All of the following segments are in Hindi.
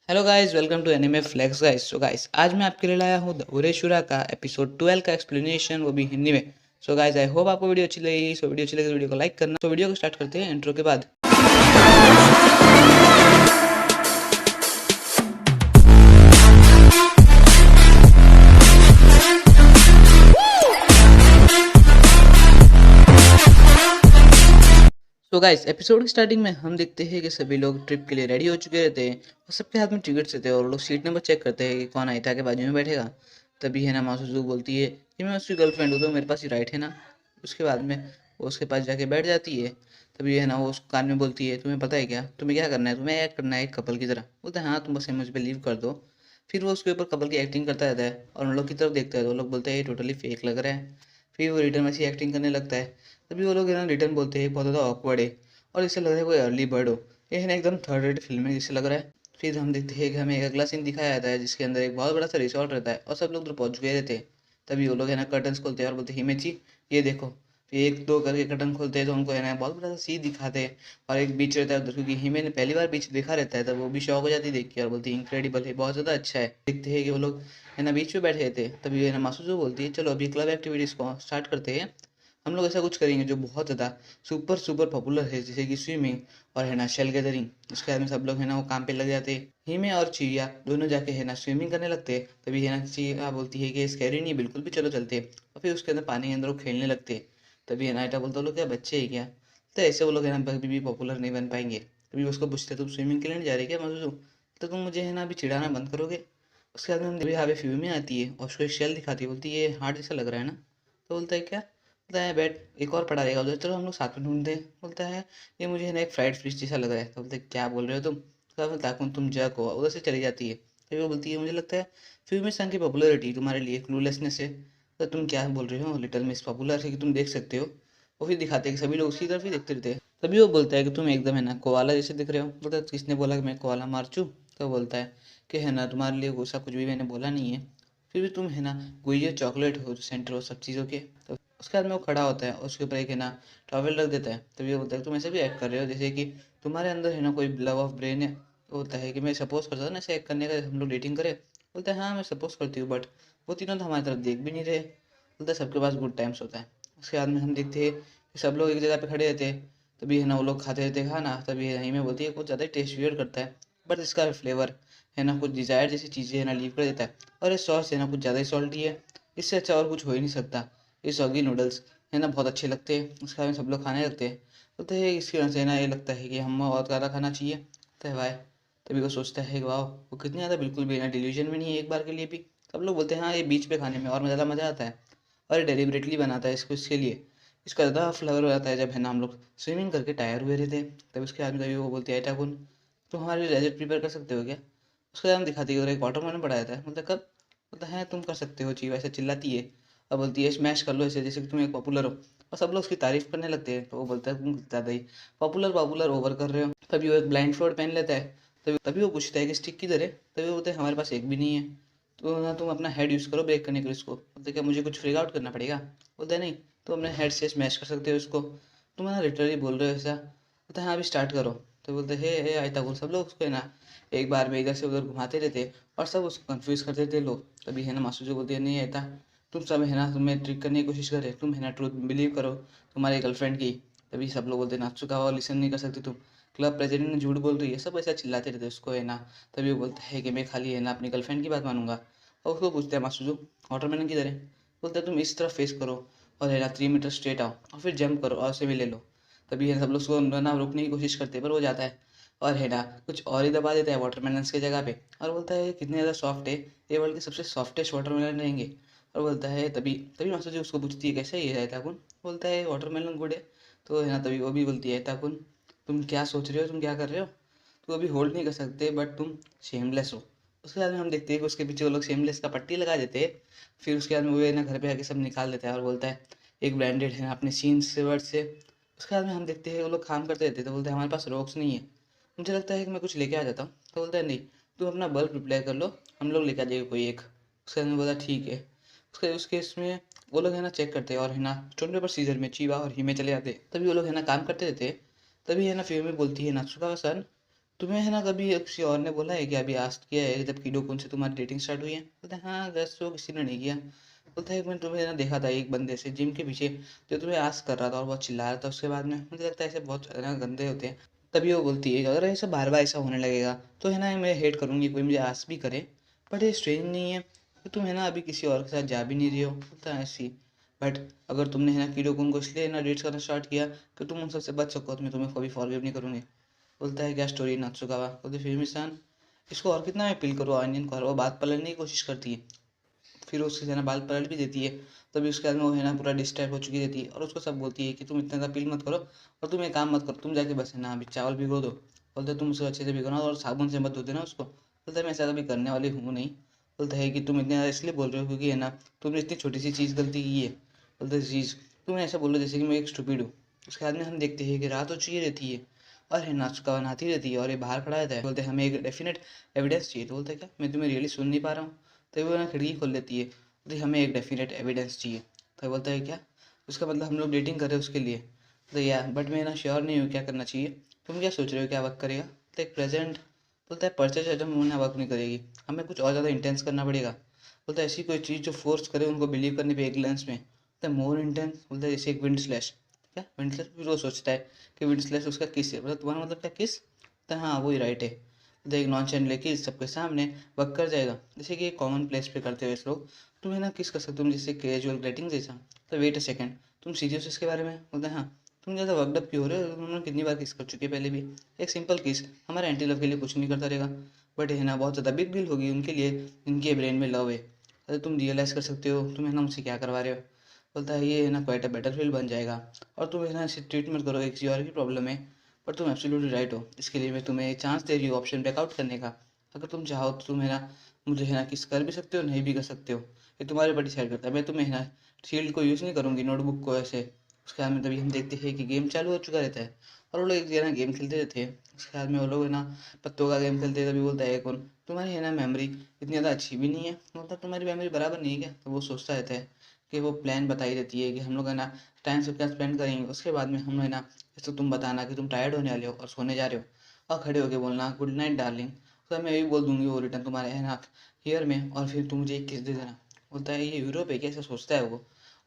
Hello guys, welcome to anime flex guys. So guys, आज मैं आपके लिए लाया हूँ द उरेशुरा का एपिसोड 12 का एक्सप्लेनेशन, वो भी हिंदी में। सो गाइस, आई होप आपको वीडियो अच्छी लगी। सो वीडियो अच्छी लगी तो वीडियो को लाइक करना। तो वीडियो को स्टार्ट करते हैं इंट्रो के बाद। तो गाइस, एपिसोड की स्टार्टिंग में हम देखते हैं कि सभी लोग ट्रिप के लिए रेडी हो चुके रहते हैं और सबके हाथ में टिकट्स रहते हैं और लोग सीट नंबर चेक करते हैं कि कौन आइटा के बाजू में बैठेगा। तभी है ना मासुजू बोलती है कि मैं उसकी गर्लफ्रेंड हूँ तो मेरे पास ही राइट है ना। उसके बाद में वो उसके पास जाके बैठ जाती है। तभी है ना वो उस कान में बोलती है, तुम्हें पता है क्या, तुम्हें क्या करना है, तुम्हें एक्ट करना है एक कपल की तरह। बोलता है हाँ, तुम बस मुझ पर लीव कर दो। फिर वो उसके ऊपर कपल की एक्टिंग करता रहता है और उन लोग की तरफ देखता है तो वो लोग बोलते हैं ये टोटली फेक लग रहा है। फिर वो रिटर्न ऐसी एक्टिंग करने लगता है। तभी वो लोग है ना रिटर्न बोलते हैं बहुत ज़्यादा ऑकवर्ड है और इससे लग रहा है कोई अर्ली बर्ड हो। ये है ना एकदम थर्ड रेट फिल्म है जिससे लग रहा है। फिर हम देखते हैं कि हमें एक अगला सीन दिखाया जाता है जिसके अंदर एक बहुत बड़ा सा रिसॉर्ट रहता है और सब लोग उधर पहुंच गए रहते हैं। तभी वो लोग है ना कर्टन्स खोलते हैं और बोलते हैं हिमेची ये देखो। फिर एक दो करके कर्टन खोलते हैं तो उनको है ना बहुत बड़ा सा सी दिखाते हैं और एक बीच रहता है उधर, क्योंकि हिमे ने पहली बार बीच देखा रहता है तब वो भी शौक हो जाती है देख के और बोलती है इनक्रेडिबल है, बहुत ज़्यादा अच्छा है। देखते हैं कि वो लोग है ना बीच में बैठे थे। तभी है ना मासूजो बोलती है चलो अभी क्लब एक्टिविटीज़ को स्टार्ट करते हैं। हम लोग ऐसा कुछ करेंगे जो बहुत ज़्यादा सुपर सुपर पॉपुलर है, जैसे कि स्विमिंग और है ना शेल गैदरिंग। उसके बाद में सब लोग है ना वो काम पे लग जाते हैं। हिमे और चिया दोनों जाके है ना स्विमिंग करने लगते हैं। तभी है ना चिया बोलती है कि स्कैरी नहीं बिल्कुल भी, चलो चलते हैं। और फिर उसके अंदर पानी के अंदर वो खेलने लगते हैं। तभी है ना आइटा बोलता, वो लोग क्या बच्चे हैं क्या, तो ऐसे वो लोग है ना कभी भी पॉपुलर नहीं बन पाएंगे। तभी उसको पूछते तुम स्विमिंग के लिए नहीं जा रहे क्या मजू, तो तुम मुझे है ना अभी चिढ़ाना बंद करोगे। उसके बाद में हम यहाँ पे फ्यूमी आती है और उसको एक शेल दिखाती है, बोलती है ये हार्ड जैसा लग रहा है ना। तो बोलता है क्या, बोलता है बैठ एक और पड़ा रहेगा उधर, चलो हम लोग साथ में ढूंढते हैं। बोलता है ये मुझे है ना एक फ्राइड फिश जैसा लग रहा है। तो बोलते हैं क्या बोल रहे हो तुम, तो बोलता है तुम जक हो, उधर से चली जाती है। फिर वो बोलती है मुझे लगता है फ्यूमी संग की पॉपुलरिटी तुम्हारे लिए क्लूलेसनेस है। तो तुम क्या बोल रहे हो, लिटिल मिस पॉपुलर है कि तुम देख सकते हो। वो फिर दिखाते हैं कि सभी लोग उसकी तरफ ही देखते रहते हैं। तभी वो बोलता है कि तुम एकदम है ना कोआला जैसे दिख रहे हो। बोलता है किसने बोला कि मैं कोआला मारचू। तो बोलता है कि है ना तुम्हारे लिए गुस्सा कुछ भी मैंने बोला नहीं है। फिर भी तुम है ना गुइये चॉकलेट हो जो सेंटर हो सब चीज़ों के। तो उसके बाद में वो खड़ा होता है और उसके ऊपर एक है ना टॉवेल रख देता है। तभी वो बोलता है तुम ऐसे भी एक्ट कर रहे हो जैसे कि तुम्हारे अंदर है ना कोई लव ऑफ ब्रेन है। तो बोलता है कि मैं सपोज करता था ना ऐसे एक्ट करने का, हम लोग डेटिंग करें। बोलता है हाँ मैं सपोज करती हूँ, बट वो तीनों तो हमारी तरफ देख भी नहीं रहे। बोलता है सबके पास गुड टाइम्स होता है। उसके बाद में हम देखते हैं कि सब लोग एक जगह पे खड़े रहते हैं। तभी है ना वो लोग खाते रहते हैं खाना। तभी है में बोलती है कुछ ज़्यादा टेस्ट वियर करता है, बट इसका फ्लेवर है ना कुछ डिज़ायर जैसी चीज़ें है ना लीव कर देता है। और ये सॉस है ना कुछ ज़्यादा ही सॉल्टी है, इससे अच्छा और कुछ हो ही नहीं सकता। ये सॉगी नूडल्स है ना बहुत अच्छे लगते हैं। उसके बाद में सब लोग खाने लगते हैं। बोलते हैं इसकी वजह से ना ये लगता है कि हम और ज़्यादा खाना चाहिए। बोलता है वाह। तभी वो सोचता है कि वाह वो कितनी ज़्यादा बिल्कुल भी ना डिल्यूजन में नहीं है एक बार के लिए भी। सब लोग बोलते हैं हाँ ये बीच पे खाने में और ज़्यादा मज़ा आता है और ये डेलिबरेटली बनाता है इसको इसके लिए। इसका ज़्यादा फ्लेवर हो जाता है जब है ना हम लोग स्विमिंग करके टायर हुए रहते हैं। तभी उसके बाद में तभी वो बोलती है टाकुन तुम हमारे लिए डेजर्ट प्रिपेयर कर सकते हो क्या। उसके बाद हम दिखाती है उधर एक वाटरमेलन पड़ा रहता है। मतलब कब, बोलता है तुम कर सकते हो चीज़, वैसे चिल्लाती है और बोलती है स्मैश कर लो ऐसे जैसे कि तुम एक पॉपुलर हो। और सब लोग उसकी तारीफ करने लगते हैं। तो वो बोलता है तुम ज़्यादा ही पॉपुलर पॉपुलर ओवर कर रहे हो। तभी वो एक ब्लाइंड फ्लोर पहन लेता है। तभी तभी वो पूछता है कि स्टिक किधर है। तभी वो बोलते हैं हमारे पास एक भी नहीं है। तो ना तुम अपना हेड यूज़ करो ब्रेक करने के लिए इसको। बोलते क्या मुझे कुछ फ्रिग आउट करना पड़ेगा। बोलते नहीं, तुम अपने हेड से स्मैश कर सकते हो इसको। तुम है ना लिटरली बोल रहे हो ऐसा। बोलते हैं हाँ अभी स्टार्ट करो। तो बोलते हैं हे आयता बोल, सब लोग उसको है ना एक बार में इधर से उधर घुमाते रहते और सब उसको कंफ्यूज करते थे लोग। तभी है ना मासू जो बोलती है नहीं आयता, तुम सब है ना तुम्हें ट्रिक करने की कोशिश कर रहे, तुम है ना ट्रूथ बिलीव करो तुम्हारी गर्लफ्रेंड की। तभी सब लोग बोलते नाचू का लिसन नहीं कर सकती तुम, क्लब प्रेसिडेंट ने झूठ बोल रही है, सब ऐसा चिल्लाते रहते उसको है ना। तभी वो बोलता है कि मैं खाली है ना अपनी गर्लफ्रेंड की बात मानूंगा। और उसको पूछते हैं मासूजू वाटरमेलन किधर है। बोलते हैं तुम इस तरफ फेस करो और है ना 3 मीटर स्ट्रेट आओ और फिर जंप करो और उसे भी ले लो। तभी है सब लोग उसको ना रोकने की कोशिश करते हैं पर वो जाता है और है ना कुछ और ही दबा देता है वाटरमेलन की जगह पे और बोलता है कितने ज़्यादा सॉफ्ट है, ये वर्ल्ड के सबसे सॉफ्टेस्ट वाटरमेलन रहेंगे। और बोलता है तभी तभी मासूजी उसको पूछती है कैसे ये है ताकुन। बोलता है वाटरमेलन गुड है। तो है ना तभी वो भी बोलती है ताकुन तुम क्या सोच रहे हो, तुम क्या कर रहे हो, तो अभी होल्ड नहीं कर सकते बट तुम शेमलेस हो। उसके बाद में हम देखते हैं कि उसके पीछे वो लोग शेमलेस का पट्टी लगा देते हैं। फिर उसके बाद में वो ना घर पे आके सब निकाल देता है और बोलता है एक ब्रांडेड है ना अपने सीन्स से वर्ड से। उसके बाद में हम देखते हैं वो लोग काम करते रहते हैं। तो बोलते हैं हमारे पास रॉक्स नहीं है, मुझे लगता है कि मैं कुछ लेके आ जाता हूँ। तो बोलता है नहीं, तुम अपना बल्ब रिप्लाई कर लो, हम लोग लेके आ जाएंगे कोई एक। उसके बाद में बोला ठीक है। उसके इसमें वो लोग है ना चेक करते हैं और है ना स्टोन पेपर सीजर में चीवा और ही में चले जाते हैं। तभी वो लोग है ना काम करते रहते हैं। तभी है ना फिर में बोलती है नात्सुका सन तुम्हें है ना कभी किसी और ने बोला है कि अभी आस्क किया है जब कीडो कुन से तुम्हारी डेटिंग स्टार्ट हुई है? बोलते हैं हाँ जस्ट वो किसी ने नहीं किया। बोलता है एक मैंने तुम्हें ना देखा था एक बंदे से जिम के पीछे जो तुम्हें आस्क कर रहा था और बहुत चिल्ला रहा था उसके बाद में मुझे लगता है ऐसे बहुत है ना गंदे होते हैं। तभी वो बोलती है कि अगर ऐसा बार बार ऐसा होने लगेगा तो है ना मैं हेट करूँगी कोई मुझे आस्क भी करे। बट ये स्ट्रेंज नहीं है कि तुम है ना अभी किसी और के साथ जा भी नहीं रही हो। बोलता है ऐसी बट अगर तुमने है ना कीडो कुन को इसलिए ना डेट्स करना स्टार्ट किया कि तुम उन सबसे बच सको तो मैं तुम्हें कभी फॉरगिव नहीं करूँगी। बोलता है क्या स्टोरी नात्सुकावा बोलते फिर मिसान इसको और कितना मैं अपील करूँ ऑनियन को और वो बात पलटने की कोशिश करती है। फिर उसके है ना बाल पलट भी देती है। तभी उसके बाद में वो है ना पूरा डिस्टर्ब हो चुकी रहती है और उसको सब बोलती है कि तुम इतना अपील मत करो और तुम एक काम मत करो तुम जाके बस है ना अभी चावल भिगो दो। बोलते तुम उसको अच्छे से भिगोना और साबुन से मत धो देना उसको। बोलता है मैं ऐसा कभी करने वाली हूँ नहीं। बोलता है कि तुम इतने ज़्यादा इसलिए बोल रहे हो क्योंकि है ना तुमने इतनी छोटी सी चीज़ गलती की है। बोलते चीज़ तुम ऐसा बोलो जैसे कि मैं एक स्टूपिड हूँ। उसके बाद में हम देखते हैं कि रात हो चुकी रहती है और है नाचुका बनाती रहती है और ये बाहर खड़ा रहता है। बोलते हमें एक डेफिनेट एविडेंस चाहिए। तो बोलते हैं क्या मैं तुम्हें रियली सुन नहीं पा रहा हूँ। तो वो ना खिड़की खोल लेती है। बोलती हमें एक डेफिनेट एविडेंस चाहिए। तो बोलता है क्या उसका मतलब हम लोग डेटिंग कर रहे हैं उसके लिए। तो यार बट मैं ना श्योर नहीं हूँ क्या करना चाहिए। तुम क्या सोच रहे हो क्या वर्क करेगा। तो एक प्रेजेंट बोलता है परचेज आइटम होना वर्क नहीं करेगी हमें कुछ और ज़्यादा इंटेंस करना पड़ेगा। बोलता है ऐसी कोई चीज़ जो फोर्स करे उनको बिलीव करने पे एक लेंस में। बोलता है मोर इंटेंस। बोलता है जैसे एक विंड स्लैश। क्या विंड स्लैश फिर वो सोचता है कि विंड स्लैश उसका किस है। मतलब तुम्हारा मतलब क्या किस। तो हाँ वही राइट है। तो एक नॉन चैन लेके सबके सामने वर्क कर जाएगा जैसे कि एक कॉमन प्लेस पे करते हुए लोग। तुम है ना किस कर सकते हो तुम जैसे कैजुअल ग्रीटिंग जैसा। तो वेट अ सेकंड तुम सीरियस इसके बारे में। बोलते हैं हाँ। तुम ज़्यादा वर्कडअप क्यों हो रहे हो तुमने कितनी बार किस कर चुकी है पहले भी। एक सिंपल किस हमारे एंटी लव के लिए कुछ नहीं करता रहेगा। बट है ना बहुत ज़्यादा बिग डील होगी उनके लिए इनके ब्रेन में लव है। अरे तुम रियलाइज़ कर सकते हो तुम है ना मुझसे क्या करवा रहे हो। बोलता है ये है ना क्वाइट अ बेटर फील बन जाएगा और तुम है ना इसे ट्रीटमेंट करोगे किसी और की प्रॉब्लम है। पर तुम एब्सोल्युटली राइट हो इसके लिए मैं तुम्हें चांस दे रही हूँ ऑप्शन बैकआउट करने का। अगर तुम चाहो तो तुम है ना मुझे है ना किस कर भी सकते हो नहीं भी कर सकते हो। ये तुम्हारे ऊपर डिसाइड करता है मैं तुम्हें है ना शील्ड को यूज़ नहीं करूँगी नोटबुक को ऐसे। उसके बाद में तभी हम देखते हैं कि गेम चालू हो चुका रहता है और वो लोग एक जगह गेम खेलते रहते हैं। उसके बाद में वो लोग है ना पत्तों का गेम खेलते हैं। तभी बोलता है कौन तुम्हारी है ना मेमोरी इतनी ज़्यादा अच्छी भी नहीं है। मतलब तुम्हारी मेमोरी बराबर नहीं है क्या। तो वो सोचता रहता है कि वो प्लान बताई रहती है कि हम लोग है ना टाइम सबके साथ स्पेंड करेंगे। उसके बाद में हम है ना जैसे तुम बताना कि तुम टायर्ड होने वाले हो और सोने जा रहे हो और खड़े होके बोलना गुड नाइट डार्लिंग। तो मैं भी बोल दूंगी वो रिटर्न तुम्हारे है ना ईयर में और फिर तुम मुझे एक किस दे देना। बोलता है ये यूरोप है क्या ऐसा सोचता है वो।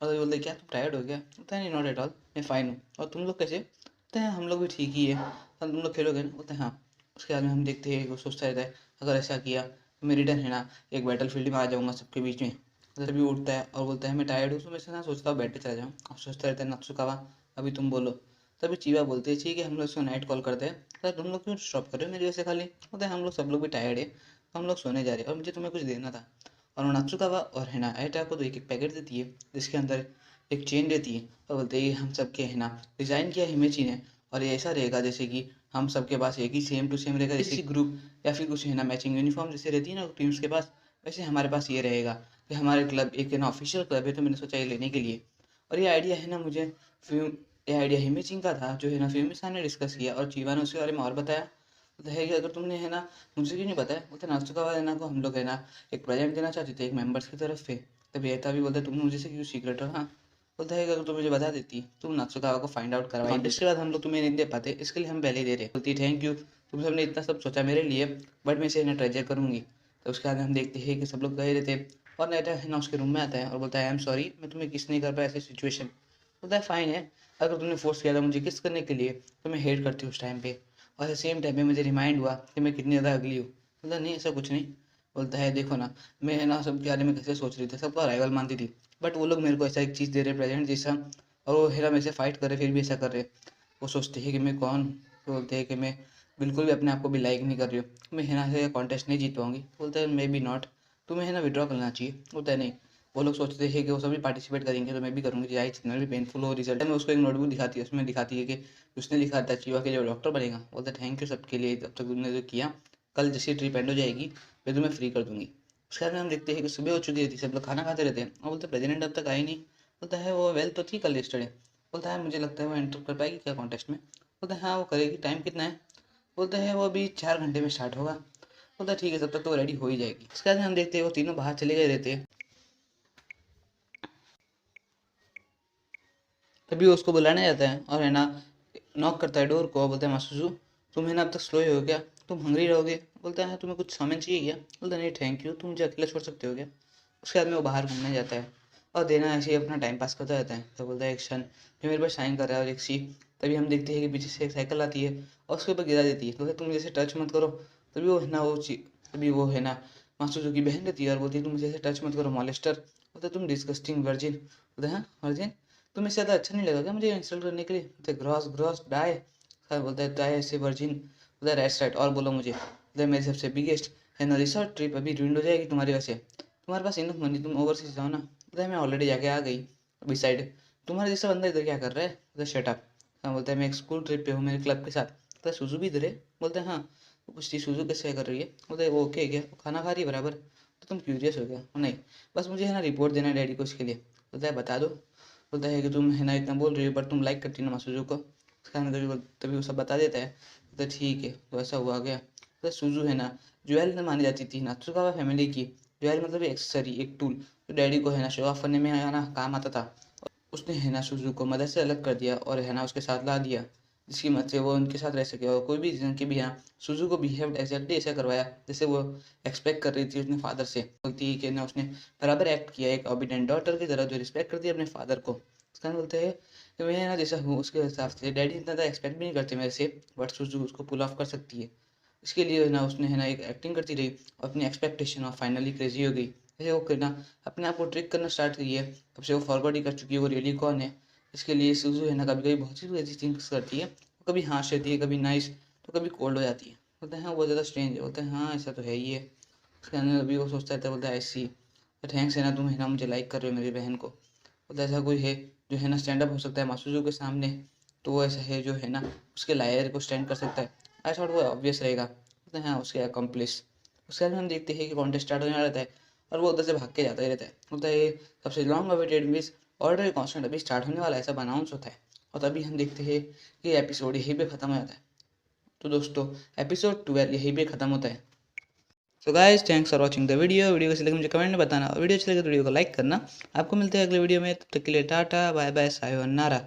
और तो बोलते हैं क्या तुम टायर्ड हो गया। बोलता है नहीं नॉट एट ऑल मैं फ़ाइन हूँ और तुम लोग कैसे। बोलते हैं हम लोग भी ठीक ही है और तुम लोग खेलोगे ना। बोलते हैं हाँ। उसके बाद में हम देखते हैं वो सोचता रहता है अगर ऐसा किया तो मैं रिटर्न है ना एक बैटल फील्ड में आ जाऊँगा सबके बीच में। तभी उठता है और बोलता है मैं टायर्ड हूँ तो मैं से ना सोचता हूँ बेड पे चला जाऊँ और सोचता रहता है नात्सुकावा अभी तुम बोलो। तभी चीवा बोलती है ठीक है हम लोग इसको नाइट कॉल करते हैं। सर तुम लोग क्यों स्टॉप कर रहे हो मेरी वजह से खाली। बोलते हैं हम लोग सब लोग भी टायर्ड है तो हम लोग सोने जा रहे हैं और मुझे तुम्हें कुछ देना था। और वो नात्सुकावा और है ना आयटा को तो एक एक पैकेट देती है जिसके अंदर एक चेन रहती है और बोलते हैं ये हम सबके है ना डिज़ाइन किया हिमेची ने और ये ऐसा रहेगा जैसे कि हम सबके पास एक ही सेम टू सेम रहेगा जैसे ग्रुप या फिर कुछ है ना मैचिंग यूनिफॉर्म जैसे रहती है ना टीम्स के पास। वैसे हमारे पास ये रहेगा कि हमारे क्लब एक है ना ऑफिशियल क्लब है तो मैंने सोचा ये लेने के लिए। और ये आइडिया है ना मुझे फिल्म ये आइडिया हिमेचिंग का था जो है ना फिल्मिसा ने डिस्कस किया और चीवा ने उसके बारे में और बताया। तो है कि अगर तुमने है ना मुझे क्यों नहीं बताया। बोलते नाश्ता वाला है ना को हम लोग है ना एक प्रेजेंट देना चाहते थे एक मेंबर्स की तरफ से। तभी रहता भी बोलता तुम मुझे से क्यों सीक्रेट हो। हाँ। बोलता है कि अगर तुम मुझे बता देती तुम नात्सुकावा को फाइंड आउट करवाई इसके बाद हम लोग तुम्हें नहीं दे पाते इसके लिए हम पहले ही दे रहे। बोलती थैंक यू तुम सबने इतना सब सोचा मेरे लिए बट मैं इसे ना ट्रेजर करूँगी। तो उसके बाद हम देखते हैं कि सब लोग गए रहते और नाइटा है ना उसके रूम में आता है और बोलता है आई एम सॉरी मैं तुम्हें किस नहीं कर पाया ऐसी सिचुएशन। बोलता है फाइन है अगर तुमने फोर्स किया था मुझे किस करने के लिए तो मैं हेट करती हूँ उस टाइम पे और सेम टाइम पे मुझे रिमाइंड हुआ कि मैं कितनी ज़्यादा अगली हूँ। बोलता नहीं ऐसा कुछ नहीं। बोलता है देखो ना मैं है ना सबके बारे में कैसे सोच रही थी सबको राइवल मानती थी बट वो लोग मेरे को ऐसा एक चीज़ दे रहे प्रेजेंट जैसा और वो हेरा मेरे से फाइट कर रहे फिर भी ऐसा कर रहे। वो सोचते हैं कि मैं कौन। बोलते हैं कि मैं बिल्कुल भी अपने आप को भी लाइक नहीं कर रही हूँ मैं है ना से कॉन्टेस्ट नहीं जीत पाऊंगी। बोलता है मे बी नॉट तुम्हें है ना विड्रॉ करना चाहिए। बोलता है नहीं वो लोग सोचते हैं कि वो सभी पार्टिसिपेट करेंगे तो मैं भी करूँगी चाहे जितना भी पेनफुल हो रिजल्ट में। उसको एक नोटबुक दिखाती है उसमें दिखाती है कि उसने लिखा था चीवा के लिए डॉक्टर बनेगा। बोलता है थैंक यू सबके लिए अब तक तुमने जो किया कल जैसी ट्रिप एंड हो जाएगी मैं तुम्हें फ्री कर दूंगी। उसके बाद में हम देखते हैं कि सुबह हो चुकी थी सब लोग खाना खाते रहते हैं और बोलते प्रेसिडेंट अब तक आई नहीं। बोलता है वो वेल तो थी कल लिस्टेड है। बोलता है मुझे लगता है वो एंटर कर पाएगी क्या कॉन्टेस्ट में। बोलता है हाँ वो करेगी टाइम कितना है। बोलता है वो अभी 4 घंटे में स्टार्ट होगा। बोलता है ठीक है तब तक तो रेडी हो ही जाएगी। उसके बाद हम देखते हैं वो तीनों बाहर चले गए रहते हैं। तभी वो उसको बुलाने जाता है और है ना नॉक करता है डोर को। बोलता है मासुजू तुम है ना अब तक स्लो ही हो क्या। तुम हंग्री रहोगे। बोलता है तुम्हें कुछ सामान चाहिए क्या? बोलता है नहीं थैंक यू, तुम मुझे अकेला छोड़ सकते हो क्या? उसके बाद में वो बाहर घूमने जाता है और देना ऐसे ही अपना टाइम पास करता रहता है। तो बोलता है एक शन जो मेरे पास शाइन कर रहा है और एक सी। तभी हम देखते हैं कि पीछे से एक साइकिल आती है और उसके ऊपर गिरा देती है। तो तुम जैसे टच मत करो। तभी वो है ना तभी वो है ना मासूजू की बहन रहती है और बोलती है तुम मुझे ऐसे टच मत करो मॉलेस्टर। बोलते तुम डिस्गस्टिंग वर्जिन। बोलते हैं वर्जिन, तुम्हें इससे ज़्यादा अच्छा नहीं लगा क्या मुझे इंसल्ट करने के लिए? बोलते ग्रॉस ग्रॉस डाई। सर बोलता है डाई ऐसे वर्जिन। बोलता है राइट राइट और बोलो मुझे। बोलता है मेरी सबसे बिगेस्ट है ना रिसोर्ट ट्रिप अभी रुइंड हो जाएगी तुम्हारी वजह से। तुम्हारे पास इनफ मनी, तुम ओवरसीज जाओ ना। बोलता है मैं ऑलरेडी जाके आ गई अभी साइड। तुम्हारे जैसा बंदा इधर क्या कर रहा है? बोलता है शट अप। हाँ बोलता है मैं एक स्कूल ट्रिप पे हूँ मेरे क्लब के साथ। बोलता है सुजू भी इधर है? बोलते हैं हाँ। वो पूछती सुजू कैसे कर रही है? बोलता है वो ओके है क्या, वो खाना खा रही है बराबर? तो तुम क्यूरियस हो गया? नहीं, बस मुझे है ना रिपोर्ट देना है डैडी को इसके लिए। बोलता है बता दो। बोलता है कि तुम है ना इतना बोल रही हो पर तुम लाइक करती हो ना मासूजू को। उसका तभी वो सब बता देता है। बोलता है ठीक है तो ऐसा हुआ गया। बोलता है सुजू है ना ज्वेल में मानी जाती थी नात्सुकावा फैमिली की। ज्वेल मतलब एक्सेसरी, एक टूल जो डैडी को है ना शो ऑफ करने में है ना काम आता था। उसने है ना सुजू को मदर से अलग कर दिया और है ना उसके साथ ला दिया, जिसकी मदद से वो उनके साथ रह सके। और कोई भी रीज़न के भी यहाँ सुजू को बिहेव एग्जैक्टली ऐसा करवाया जैसे वो एक्सपेक्ट कर रही थी अपने फादर से। बोलती है कि ना उसने बराबर एक्ट किया एक ओबीडिएंट डॉटर की तरह जो रिस्पेक्ट करती है अपने फादर को। उसका बोलते हैं कि मैं ना जैसा हूँ उसके हिसाब से डैडी इतना ज़्यादा एक्सपेक्ट भी नहीं करते मेरे से, बट सुजू उसको पुल ऑफ कर सकती है। इसके लिए है ना उसने है ना एक एक्टिंग करती रही और अपनी एक्सपेक्टेशन और फाइनली क्रेजी हो गई। जैसे वो करना अपने आप को ट्रिक करना स्टार्ट की है, तब से वो फॉरवर्ड ही कर चुकी है वो रियली कौन है। इसके लिए सुजू है ना कभी कभी बहुत सी ऐसी थिंग्स करती है, कभी हार्श रहती है, कभी नाइस, तो कभी कोल्ड हो जाती है। बोलते हैं हाँ बहुत ज़्यादा स्ट्रेंज है। बोलते हैं हाँ ऐसा तो है ही है। उसके अंदर अभी वो सोचता है, बोलता है आई सी, थैंक्स है ना तुम है ना मुझे लाइक कर रहे हो मेरी बहन को। बोलता है ऐसा कोई है जो है ना स्टैंड अप हो सकता है मासूजू के सामने? तो वो ऐसा है जो है ना उसके लायर को स्टैंड कर सकता है। आई थॉट वो ऑब्वियस रहेगा। बोलते हैं हाँ उसके अकम्प्लिस। उसके बाद हम देखते हैं कि कॉन्टेस्ट स्टार्ट होने वाला रहता है और वो उधर से भाग के जाता ही रहता है। बोलता है ये सबसे long awaited miss order constant अभी स्टार्ट होने वाला है, सब अनाउंस होता है। और तभी हम देखते हैं कि एपिसोड यहीं पे ख़त्म हो जाता है। तो दोस्तों एपिसोड 12 यहीं पे ख़त्म होता है। So guys thanks for watching the video कैसी लगी मुझे कमेंट में बताना और वीडियो अच्छी लगे तो वीडियो को लाइक करना। आपको मिलते हैं अगले वीडियो में, तब तक के लिए टाटा बाय बाय सायोनारा।